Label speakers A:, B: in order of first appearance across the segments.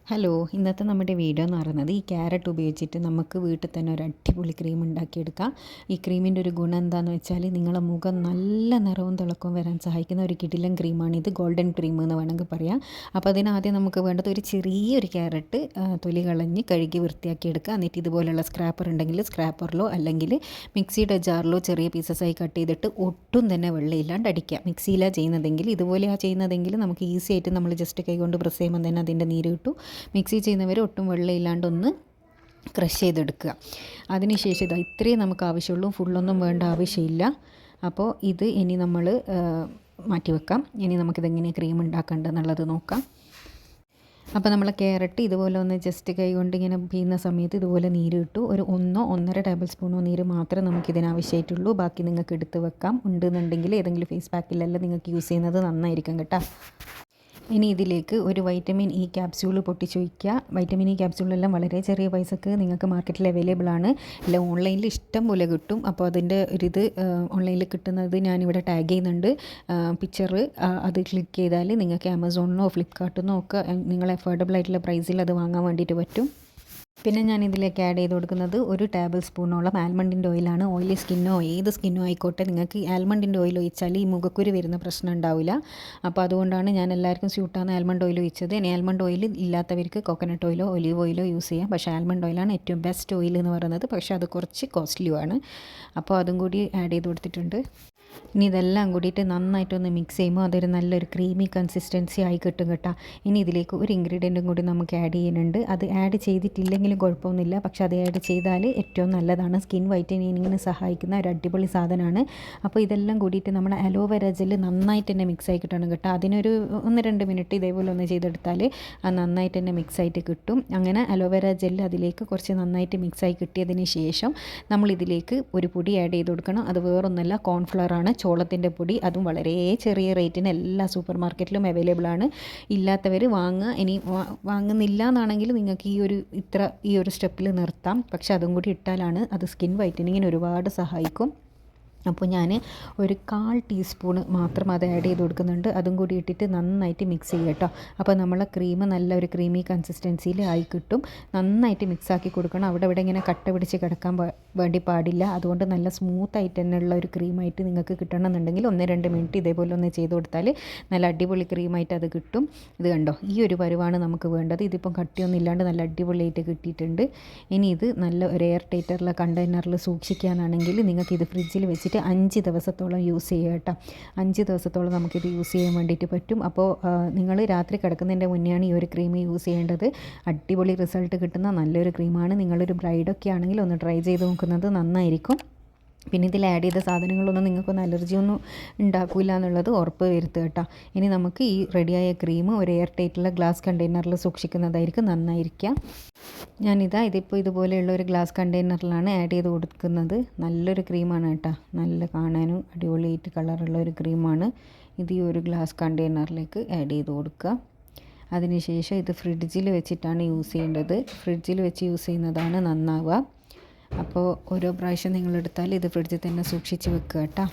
A: Hello, ഇന്നത്തെ നമ്മുടെ video എന്ന് പറയുന്നത് ഈ ക്യാരറ്റ് ഉപയോഗിച്ചിട്ട് നമുക്ക് വീട്ടിൽ തന്നെ ഒരു അടിപൊളി ക്രീം ഉണ്ടാക്കിയെടുക്കാം. ഈ ക്രീമിൻ്റെ ഒരു ഗുണം എന്താണെന്ന് വെച്ചാൽ നിങ്ങളുടെ മുഖം നല്ല നിറവും തിളക്കവും വരാൻ സഹായിക്കുന്ന ഒരു കിടിലൻ ക്രീമാണ് ഇത്. ഗോൾഡൻ ക്രീം എന്ന് വേണമെങ്കിൽ പറയാം. അപ്പോൾ അതിനാദ്യം നമുക്ക് വേണ്ടത് ഒരു ചെറിയൊരു ക്യാരറ്റ് തൊലി കളഞ്ഞ് കഴുകി വൃത്തിയാക്കിയെടുക്കുക. എന്നിട്ട് ഇതുപോലുള്ള സ്ക്രാപ്പർ ഉണ്ടെങ്കിൽ സ്ക്രാപ്പറിലോ അല്ലെങ്കിൽ മിക്സിയുടെ ജാറിലോ ചെറിയ പീസസായി കട്ട് ചെയ്തിട്ട് ഒട്ടും തന്നെ വെള്ളമില്ലാണ്ട് അടിക്കുക. മിക്സിയിലാണ് ചെയ്യുന്നതെങ്കിൽ, ഇതുപോലെയാണ് ചെയ്യുന്നതെങ്കിൽ നമുക്ക് ഈസി ആയിട്ട് നമ്മൾ ജസ്റ്റ് കൈ കൊണ്ട് പ്രസ് ചെയ്യുമ്പോൾ തന്നെ അതിൻ്റെ നീര് കിട്ടും. മിക്സി ചെയ്യുന്നവർ ഒട്ടും വെള്ളമില്ലാണ്ടൊന്ന് ക്രഷ് ചെയ്തെടുക്കുക. അതിനുശേഷം ഇതാ ഇത്രയും നമുക്ക് ആവശ്യമുള്ളൂ, ഫുള്ളൊന്നും വേണ്ട ആവശ്യമില്ല. അപ്പോൾ ഇത് ഇനി നമ്മൾ മാറ്റി വെക്കാം. ഇനി നമുക്കിതെങ്ങനെ ക്രീം ഉണ്ടാക്കേണ്ടതെന്നുള്ളത് നോക്കാം. അപ്പോൾ നമ്മൾ ക്യാരറ്റ് ഇതുപോലെ ഒന്ന് ജസ്റ്റ് കൈ കൊണ്ട് ഇങ്ങനെ പീയുന്ന സമയത്ത് ഇതുപോലെ നീര് കിട്ടും. ഒരു 1-1.5 ടേബിൾ സ്പൂണോ നീര് മാത്രമേ നമുക്കിതിനാവശ്യമായിട്ടുള്ളൂ. ബാക്കി നിങ്ങൾക്ക് എടുത്ത് വെക്കാം. ഉണ്ടെന്നുണ്ടെങ്കിൽ ഏതെങ്കിലും ഫേസ് പാക്കിലെല്ലാം നിങ്ങൾക്ക് യൂസ് ചെയ്യുന്നത് നന്നായിരിക്കും കേട്ടോ. ഇനി ഇതിലേക്ക് ഒരു വൈറ്റമിൻ ഇ ക്യാപ്സ്യൂൾ പൊട്ടിച്ച് വയ്ക്കുക. വൈറ്റമിൻ ഇ ക്യാപ്സ്യൂളെല്ലാം വളരെ ചെറിയ പൈസക്ക് നിങ്ങൾക്ക് മാർക്കറ്റിൽ അവൈലബിൾ ആണ്. എല്ലാം ഓൺലൈനിൽ ഇഷ്ടം പോലെ കിട്ടും. അപ്പോൾ അതിൻ്റെ ഒരിത് ഓൺലൈനിൽ കിട്ടുന്നത് ഞാനിവിടെ ടാഗ് ചെയ്യുന്നുണ്ട്. പിക്ചർ അത് ക്ലിക്ക് ചെയ്താൽ നിങ്ങൾക്ക് ആമസോണിനോ ഫ്ലിപ്കാർട്ടിനോ ഒക്കെ നിങ്ങൾ അഫോർഡബിൾ ആയിട്ടുള്ള പ്രൈസിൽ അത് വാങ്ങാൻ വേണ്ടിയിട്ട് പറ്റും. പിന്നെ ഞാൻ ഇതിലേക്ക് ആഡ് ചെയ്ത് കൊടുക്കുന്നത് 1 ടേബിൾ സ്പൂണോളം ആൽമണ്ടിൻ്റെ ഓയിലാണ്. ഓയിലി സ്കിന്നോ ഏത് സ്കിന്നോ ആയിക്കോട്ടെ, നിങ്ങൾക്ക് ആൽമണ്ടിൻ്റെ ഓയിൽ ഒഴിച്ചാൽ ഈ മുഖക്കുരു വരുന്ന പ്രശ്നം ഉണ്ടാവില്ല. അപ്പോൾ അതുകൊണ്ടാണ് ഞാൻ എല്ലാവർക്കും സ്യൂട്ടാകുന്ന ആൽമണ്ട് ഓയിൽ ഒഴിച്ചത്. ഇനി ആൽമണ്ട് ഓയിൽ ഇല്ലാത്തവർക്ക് കോക്കനട്ട് ഓയിലോ ഒലീവ് ഓയിലോ യൂസ് ചെയ്യാം. പക്ഷേ ആൽമണ്ട് ഓയിലാണ് ഏറ്റവും ബെസ്റ്റ് ഓയിൽ എന്ന് പറയുന്നത്. പക്ഷേ അത് കുറച്ച് കോസ്റ്റ്ലിയുമാണ്. അപ്പോൾ അതും കൂടി ആഡ് ചെയ്ത് കൊടുത്തിട്ടുണ്ട്. ഇനി ഇതെല്ലാം കൂടിയിട്ട് നന്നായിട്ടൊന്ന് മിക്സ് ചെയ്യുമ്പോൾ അതൊരു നല്ലൊരു ക്രീമി കൺസിസ്റ്റൻസി ആയി കിട്ടും കേട്ടോ. ഇനി ഇതിലേക്ക് ഒരു ഇൻഗ്രീഡിയൻറ്റും കൂടി നമുക്ക് ആഡ് ചെയ്യുന്നുണ്ട്. അത് ആഡ് ചെയ്തിട്ടില്ലെങ്കിലും കുഴപ്പമൊന്നുമില്ല, പക്ഷേ അത് ആഡ് ചെയ്താൽ ഏറ്റവും നല്ലതാണ്. സ്കിൻ വൈറ്റനിങ്ങിന് സഹായിക്കുന്ന ഒരു അടിപൊളി സാധനമാണ്. അപ്പോൾ ഇതെല്ലാം കൂടിയിട്ട് നമ്മൾ അലോവേര ജെല്ല് നന്നായിട്ട് തന്നെ മിക്സ് ആയി കിട്ടണം കേട്ടോ. അതിനൊരു 1-2 മിനിറ്റ് ഇതേപോലെ ഒന്ന് ചെയ്തെടുത്താൽ അത് നന്നായിട്ട് തന്നെ മിക്സ് ആയിട്ട് കിട്ടും. അങ്ങനെ അലോവേര ജെല്ല് അതിലേക്ക് കുറച്ച് നന്നായിട്ട് മിക്സ് ആയി കിട്ടിയതിന് ശേഷം നമ്മളിതിലേക്ക് ഒരു പൊടി ആഡ് ചെയ്ത് കൊടുക്കണം. അത് വേറൊന്നുമല്ല, കോൺഫ്ലവർ ആണ്, ചോളത്തിൻ്റെ പൊടി. അതും വളരെ ചെറിയ റേറ്റിന് എല്ലാ സൂപ്പർ മാർക്കറ്റിലും അവൈലബിൾ ആണ്. ഇല്ലാത്തവർ വാങ്ങുക. ഇനി വാങ്ങുന്നില്ല എന്നാണെങ്കിൽ നിങ്ങൾക്ക് ഈ ഒരു സ്റ്റെപ്പിൽ നിർത്താം. പക്ഷെ അതും കൂടി ഇട്ടാലാണ് അത് സ്കിൻ വൈറ്റനിങ്ങിന് ഒരുപാട് സഹായിക്കും. അപ്പോൾ ഞാൻ ഒരു 1/4 ടീസ്പൂൺ മാത്രം അത് ആഡ് ചെയ്ത് കൊടുക്കുന്നുണ്ട്. അതും കൂടി ഇട്ടിട്ട് നന്നായിട്ട് മിക്സ് ചെയ്യുക കേട്ടോ. അപ്പോൾ നമ്മളെ ക്രീം നല്ലൊരു ക്രീമി കൺസിസ്റ്റൻസിയിൽ ആയി കിട്ടും. നന്നായിട്ട് മിക്സ് ആക്കി കൊടുക്കണം. അവിടെ ഇവിടെ ഇങ്ങനെ കട്ട പിടിച്ച് കിടക്കാൻ വേണ്ടി പാടില്ല. അതുകൊണ്ട് നല്ല സ്മൂത്തായിട്ട് തന്നെയുള്ള ഒരു ക്രീമായിട്ട് നിങ്ങൾക്ക് കിട്ടണമെന്നുണ്ടെങ്കിൽ 1-2 മിനിറ്റ് ഇതേപോലെ ഒന്ന് ചെയ്ത് കൊടുത്താൽ നല്ല അടിപൊളി ക്രീമായിട്ട് അത് കിട്ടും. ഇത് കണ്ടോ, ഈ ഒരു പരുവാണ് നമുക്ക് വേണ്ടത്. ഇതിപ്പം കട്ടിയൊന്നും ഇല്ലാണ്ട് നല്ല അടിപൊളിയായിട്ട് കിട്ടിയിട്ടുണ്ട്. ഇനി ഇത് നല്ല ഒരു എയർ ടൈറ്ററുള്ള കണ്ടെയ്നറിൽ സൂക്ഷിക്കാനാണെങ്കിൽ നിങ്ങൾക്ക് ഇത് ഫ്രിഡ്ജിൽ വെച്ചിട്ട് 5 ദിവസത്തോളം യൂസ് ചെയ്യുക കേട്ടോ. 5 ദിവസത്തോളം നമുക്കിത് യൂസ് ചെയ്യാൻ വേണ്ടിയിട്ട് പറ്റും. അപ്പോൾ നിങ്ങൾ രാത്രി കിടക്കുന്നതിൻ്റെ മുന്നെയാണ് ഈ ഒരു ക്രീം യൂസ് ചെയ്യേണ്ടത്. അടിപൊളി റിസൾട്ട് കിട്ടുന്ന നല്ലൊരു ക്രീമാണ്. നിങ്ങളൊരു ബ്രൈഡൊക്കെ ആണെങ്കിൽ ഒന്ന് ട്രൈ ചെയ്ത് നോക്കുന്നത് നന്നായിരിക്കും. പിന്നെ ഇതിൽ ആഡ് ചെയ്ത സാധനങ്ങളൊന്നും നിങ്ങൾക്കൊന്നും അലർജിയൊന്നും ഉണ്ടാക്കില്ല എന്നുള്ളത് ഉറപ്പ് വരുത്തുക കേട്ടോ. ഇനി നമുക്ക് ഈ റെഡിയായ ക്രീം ഒരു എയർ ടൈറ്റുള്ള ഗ്ലാസ് കണ്ടെയ്നറിൽ സൂക്ഷിക്കുന്നതായിരിക്കും നന്നായിരിക്കുക. ഇതിപ്പോൾ ഇതുപോലെയുള്ള ഒരു ഗ്ലാസ് കണ്ടെയ്നറിലാണ് ആഡ് ചെയ്ത് കൊടുക്കുന്നത്. നല്ലൊരു ക്രീമാണ് കേട്ടോ. നല്ല കാണാനും അടിപൊളിയായിട്ട് കളറുള്ള ഒരു ക്രീമാണ്. ഇത് ഈ ഒരു ഗ്ലാസ് കണ്ടെയ്നറിലേക്ക് ആഡ് ചെയ്ത് കൊടുക്കുക. അതിനുശേഷം ഇത് ഫ്രിഡ്ജിൽ വെച്ചിട്ടാണ് യൂസ് ചെയ്യേണ്ടത്. ഫ്രിഡ്ജിൽ വെച്ച് യൂസ് ചെയ്യുന്നതാണ് നന്നാവുക. അപ്പോൾ ഓരോ പ്രാവശ്യം നിങ്ങളെടുത്താൽ ഇത് ഫ്രിഡ്ജിൽ തന്നെ സൂക്ഷിച്ച് വെക്കുക കേട്ടോ.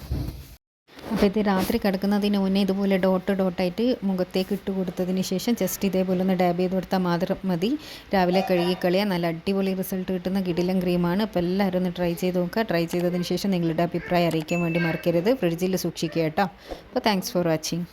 A: അപ്പോൾ ഇത് രാത്രി കിടക്കുന്നതിന് മുന്നേ ഇതുപോലെ ഡോട്ടായിട്ട് മുഖത്തേക്ക് ഇട്ട് കൊടുത്തതിന് ശേഷം ജസ്റ്റ് ഇതേപോലെ ഒന്ന് ഡാബ് ചെയ്ത് കൊടുത്താൽ മാത്രം മതി. രാവിലെ കഴുകിക്കളിയാൽ നല്ല അടിപൊളി റിസൾട്ട് കിട്ടുന്ന കിടിലൻ ക്രീമാണ്. അപ്പോൾ എല്ലാവരും ഒന്ന് ട്രൈ ചെയ്ത് നോക്കുക. ട്രൈ ചെയ്തതിന് ശേഷം നിങ്ങളുടെ അഭിപ്രായം അറിയിക്കാൻ വേണ്ടി മറക്കരുത്. ഫ്രിഡ്ജിൽ സൂക്ഷിക്കുക കേട്ടോ. അപ്പോൾ താങ്ക്സ് ഫോർ വാച്ചിങ്.